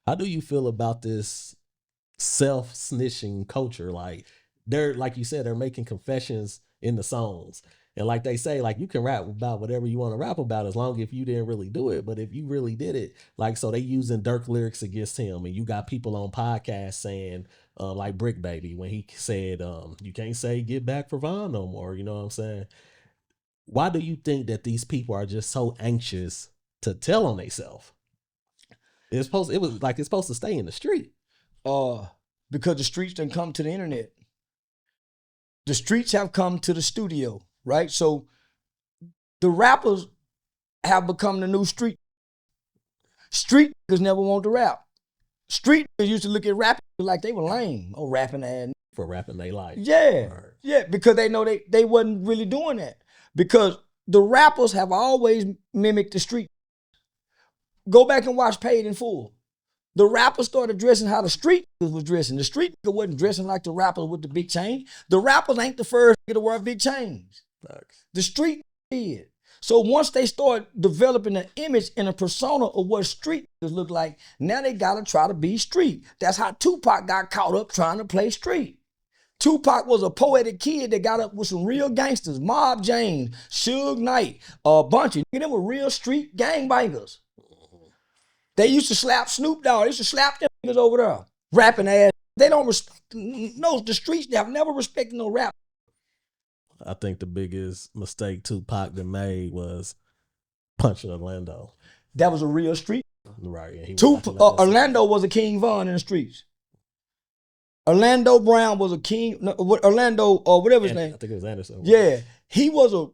How do you feel about this self-snitching culture? Like they're like you said, they're making confessions in the songs. And like they say, like you can rap about whatever you want to rap about as long as if you didn't really do it. But if you really did it, like so they using Dirk lyrics against him, and you got people on podcasts saying, like Brick Baby when he said, you can't say get back for Von no more. You know what I'm saying? Why do you think that these people are just so anxious to tell on themselves? It's supposed to stay in the street. Because the streets done come to the internet. The streets have come to the studio, right? So the rappers have become the new street. Street niggas never want to rap. Street niggas used to look at rappers like they were lame. Oh, rapping ass. For rapping they life. Yeah, right. Yeah, because they know they wasn't really doing that. Because the rappers have always mimicked the street. Go back and watch Paid in Full. The rappers started dressing how the street was dressing. The street nigga wasn't dressing like the rappers with the big chain. The rappers ain't the first nigga to wear big chains. Thanks. The street did. So once they start developing an image and a persona of what street niggas look like, now they gotta try to be street. That's how Tupac got caught up trying to play street. Tupac was a poetic kid that got up with some real gangsters, Mob James, Suge Knight, a bunch of them were real street gangbangers. They used to slap Snoop Dogg. They used to slap them niggas over there, rapping ass. They don't respect, no, the streets, they have never respected no rap. I think the biggest mistake Tupac that made was punching Orlando. That was a real street. Right. Orlando was a King Von in the streets. Orlando Brown was a king, Orlando, or whatever his name. I think it was Anderson. Yeah, he was a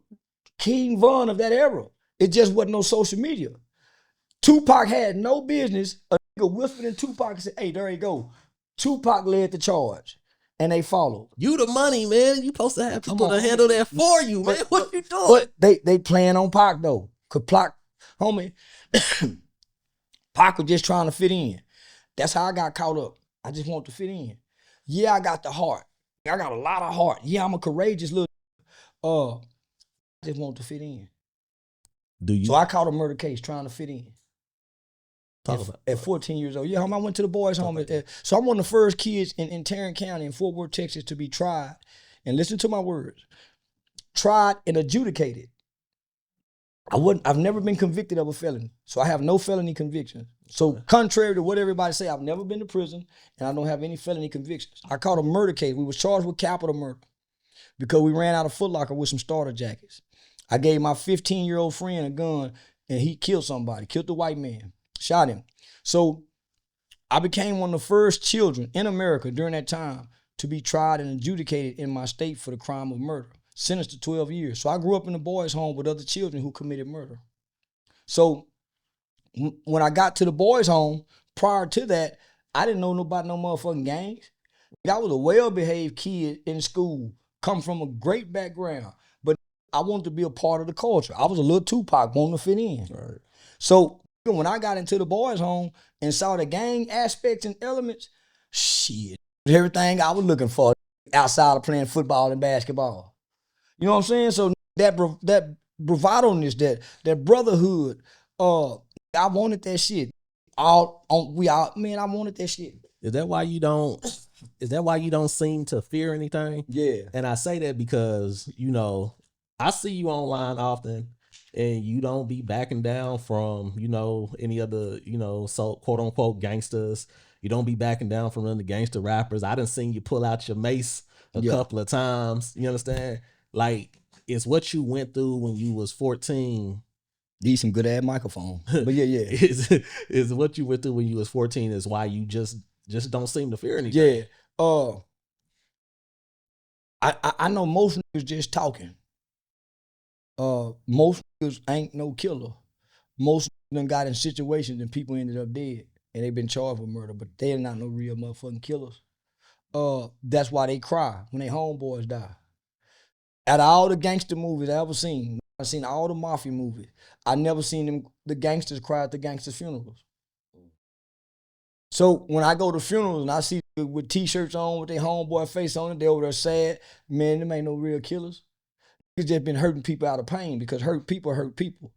King Von of that era. It just wasn't no social media. Tupac had no business. A nigga whispered in Tupac and said, hey, there you go. Tupac led the charge, and they followed. You the money, man. You supposed to have people to handle that for you, man. What you doing? But they playing on Pac, though. Because Pac, homie, Pac was just trying to fit in. That's how I got caught up. I just want to fit in. Yeah, I got the heart. I got a lot of heart. Yeah, I'm a courageous little. I just want to fit in. Do you? So I caught a murder case trying to fit in. At 14 years old. Yeah, I went to the boys' home. So I'm one of the first kids in Tarrant County in Fort Worth, Texas to be tried. And listen to my words. Tried and adjudicated. I've never been convicted of a felony. So I have no felony convictions. So contrary to what everybody say, I've never been to prison and I don't have any felony convictions. I caught a murder case. We was charged with capital murder because we ran out of Foot Locker with some starter jackets. I gave my 15-year-old friend a gun and he killed somebody, killed the white man, shot him. So I became one of the first children in America during that time to be tried and adjudicated in my state for the crime of murder, sentenced to 12 years. So I grew up in a boys' home with other children who committed murder. So when I got to the boys' home, prior to that, I didn't know about no motherfucking gangs. I was a well-behaved kid in school, come from a great background, but I wanted to be a part of the culture. I was a little Tupac, wanting to fit in. Right. So when I got into the boys' home and saw the gang aspects and elements, shit, everything I was looking for outside of playing football and basketball. You know what I'm saying? So that bravado-ness, that brotherhood, I wanted that shit. I wanted that shit. Is that why you don't seem to fear anything? Yeah. And I say that because, I see you online often and you don't be backing down from, any other, so quote unquote gangsters. You don't be backing down from the gangster rappers. I done seen you pull out your mace a couple of times. You understand? Like, it's what you went through when you was 14. Need some good ass microphone. But yeah. Is what you went through when you was 14 is why you just don't seem to fear anything. Yeah. I know most niggas just talking. Most niggas ain't no killer. Most niggas done got in situations and people ended up dead and they been charged with murder, but they're not no real motherfucking killers. That's why they cry when their homeboys die. Out of all the gangster movies I ever seen, I've seen all the mafia movies. I never seen the gangsters cry at the gangsters' funerals. So when I go to funerals and I see with t-shirts on with their homeboy face on it, they over there sad, man, them ain't no real killers. It's just been hurting people out of pain because hurt people hurt people.